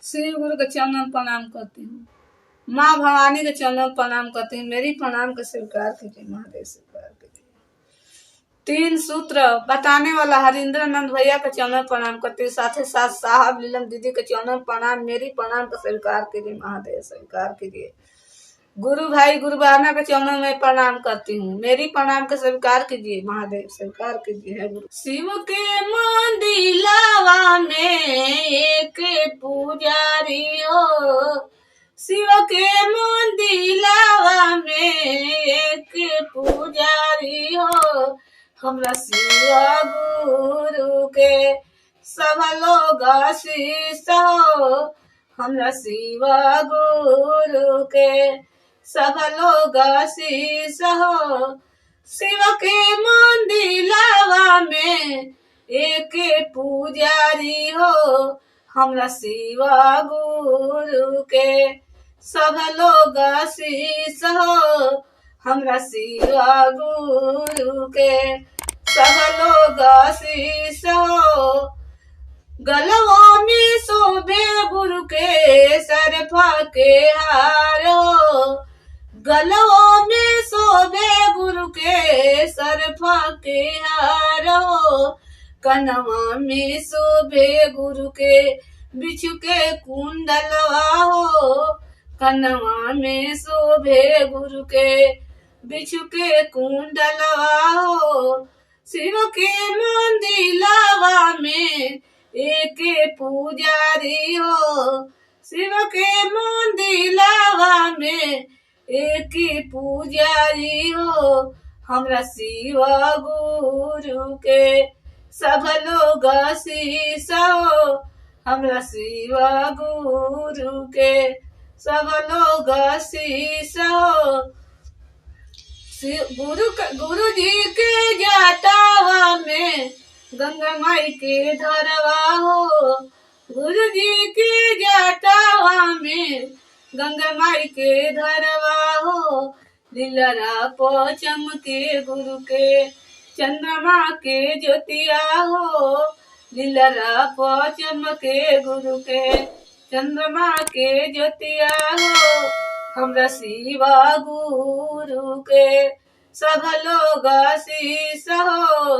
शिव गुरु के चरणों में प्रणाम करती हूँ। माँ भवानी के चरणों में प्रणाम करती हूँ। मेरी प्रणाम को स्वीकार कीजिए महादेव, स्वीकार कीजिए। 3 सूत्र बताने वाला हरिंद्र नंद भैया के चरणों में प्रणाम करती हूँ। साथ ही साथ साहब लीलम दीदी के चरणों में प्रणाम। मेरी प्रणाम को स्वीकार कीजिए महादेव, स्वीकार कीजिए। गुरु भाई गुरु बहना के चरणों में प्रणाम करती हूँ। मेरी प्रणाम को स्वीकार कीजिए महादेव, स्वीकार कीजिए। है गुरु। शिव के मंदिलावा में एक पुजारी हो, शिव के मंदिलावा में एक पुजारी हो। हमरा शिव गुरु के सब लोग आशीष हो, हमरा शिव गुरु के सब लोग आशीष हो। शिव के मंदिलावा में एक पुजारी हो, हमरा शिव गुरु के सब लोग आशीष हो, हमरा शिव गुरु के सब लोग आशीष हो। गलवा में शोभे गुरु के सरफा के हार हो, गलवा में शोभे गुरु के सरफा के हार हो। कनवा में शोभे गुरु के बिच्छू के कुंडलवा हो, कनवा में शोभे गुरु के बिच्छू के कुंडलवा हो। शिव के मंदिलावा में एक पुजारी हो, शिव के मंदिलावा में एक पुजारी हो। हमरा शिव गुरु के सब लोग आशीष हो, हमरा शिव गुरु के सब लोग आशीष हो। गुरु जी के जटावा में गंगा माई के धरवा हो, गुरु जी के जटावा में गंगा माई के धरवा हो। लीलरा पर चमके गुरु के चंद्रमा के ज्योतिया हो, लीलरा पर चमके गुरु के चंद्रमा के ज्योतिया हो। हमरा शिव गुरु के सब लोग आशीष हो।